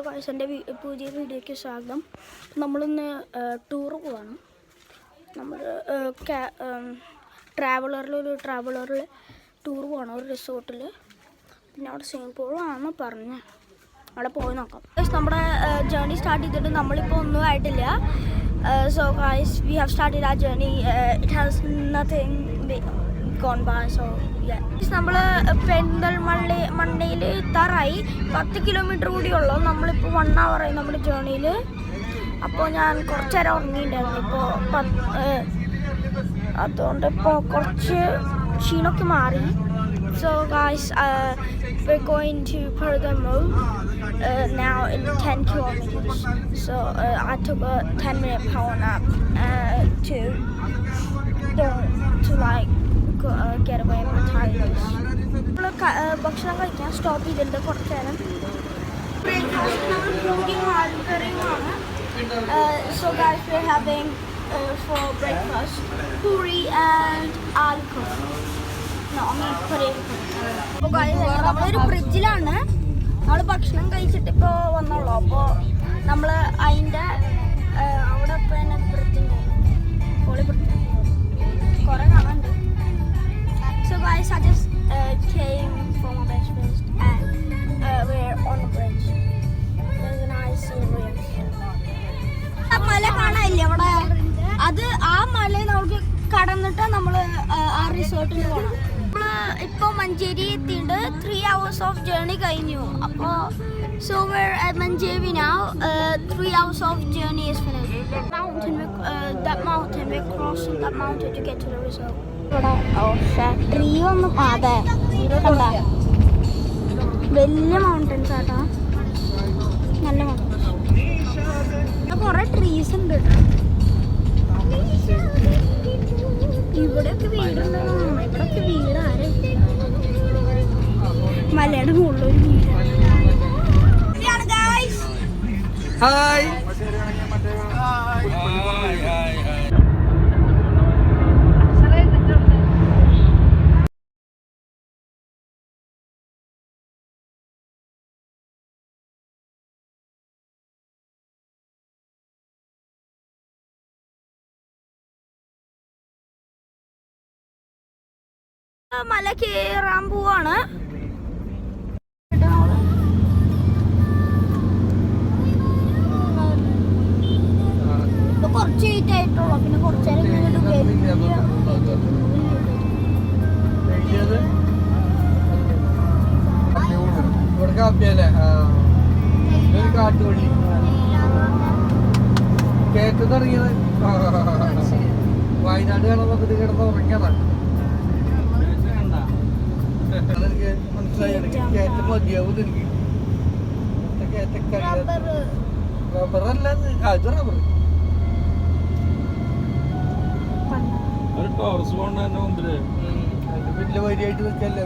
എൻ്റെ പുതിയ വീഡിയോയ്ക്ക് സ്വാഗതം. നമ്മളിന്ന് ടൂറ് പോവാണ്. നമ്മൾ ട്രാവലറിൽ ടൂർ പോകണം, ഒരു റിസോർട്ടിൽ. പിന്നെ അവിടെ സ്വിമ്മിംഗ് പൂളാണെന്ന് പറഞ്ഞ് അവിടെ പോയി നോക്കാം. നമ്മുടെ ജേർണി സ്റ്റാർട്ട് ചെയ്തിട്ട് നമ്മളിപ്പോൾ ഒന്നും ആയിട്ടില്ല. So guys, we have started a journey. It has nothing gone by, so yeah. നമ്മൾ പെരിന്തൽമണ്ണയിൽ എത്താറായി. 10 കിലോമീറ്റർ കൂടിയുള്ളൂ. നമ്മളിപ്പോൾ 1 hour ആയി നമ്മുടെ ജേർണിയിൽ. അപ്പോൾ ഞാൻ കുറച്ച് നേരം ഉറങ്ങിയിട്ടുണ്ടായിരുന്നു. ഇപ്പോൾ അതുകൊണ്ട് ഇപ്പോൾ കുറച്ച് ക്ഷീണമൊക്കെ മാറി. So guys, we're going to Pergamum now in 10 kilometers. So I took a 10-minute power nap to like get away my tiredness. ഭക്ഷണം കഴിക്കാൻ സ്റ്റോപ്പ് ചെയ്തിട്ടുണ്ട് കുറച്ച് നേരം. So guys, we're having for breakfast puri and aloo curry. No, I mean puri. അപ്പോൾ നമ്മളൊരു ഫ്രിഡ്ജിലാണ്. നമ്മൾ ഭക്ഷണം കഴിച്ചിട്ട് ഇപ്പോൾ വന്നുള്ളൂ. അപ്പോൾ നമ്മൾ അതിൻ്റെ അവിടെ ഇപ്പോൾ തന്നെ ഫ്രിഡ്ജുണ്ടായിരുന്നു. പൊളി ഫ്രിഡ്ജ് കുറേ കാണാനുണ്ട്. So guys, I just came for my best friend and we're on the bridge. There's a nice scenery. മല കാണാനില്ലേ അവിടെ? അത് ആ മല നമുക്ക് കടന്നിട്ട് നമ്മൾ ആ റിസോർട്ടിൽ പോകണം. നമ്മൾ ഇപ്പോൾ മഞ്ചേരി എത്തിയിട്ട് 3 hours of journey കഴിഞ്ഞു. അപ്പോൾ so we're at Manjevi now. 3 hours of journey is finished. That mountain, we're crossing that mountain to get to the resort. Tree ഒന്നും അതെ കണ്ട വലിയ മൗണ്ടൻസ് ആട്ടാ, നല്ല മൗണ്ടൻസ്. കുറെ ട്രീസ് ഉണ്ട്. ഇവിടെയൊക്കെ വീടുണ്ടോ? ഇവിടെയൊക്കെ വീട് ആരും മലയുടെ മുകളിലൊരു വീട്. ഹായ് മല കയറാൻ പോവാണ്. കുറച്ച് ഹീറ്റ് ആയിട്ടുള്ളൂ. പിന്നെ കുറച്ച് കാട്ടുപടി കേട്ട് തുടങ്ങിയത് വയനാട് കാണുമ്പോൾ കിടന്ന് ഉറങ്ങിയതാണ്. അതെനിക്ക് മനസ്സിലായി. കയറ്റം മതിയാവും എനിക്ക്. റബ്ബറല്ല, അത് റബ്ബർ. വലിയ വരിയായിട്ട് നിൽക്കല്ല.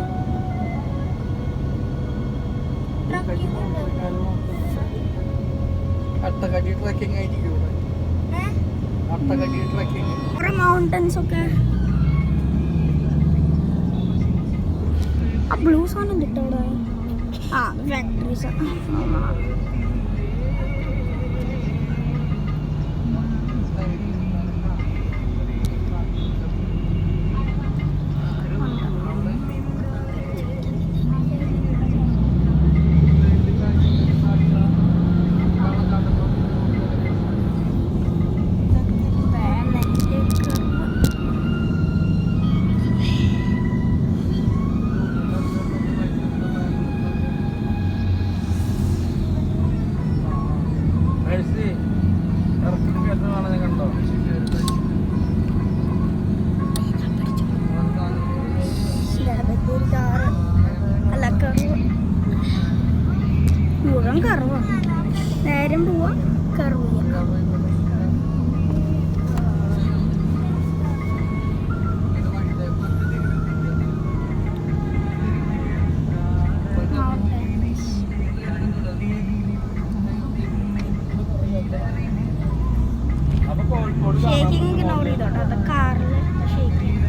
അട്ടക്കടി ട്രക്കിംഗ് ആയിരിക്കും ഇവിടെ. അട്ടക്കടി ട്രക്കിംഗ് മൗണ്ടൻസ് ഒക്കെ. ആ ബ്ലൂ സാധനം കിട്ടും അവിടെ. ആ ഫാക്ടറീസ്. മുഴുവൻ കറവാണ്. നേരം പോവാ കറവ് ചെയ്യാം. ഷേക്കിങ് ഇഗ്നോർ ചെയ്തോട്ടെ. അത് കാറിൽ ഷേക്കിങ്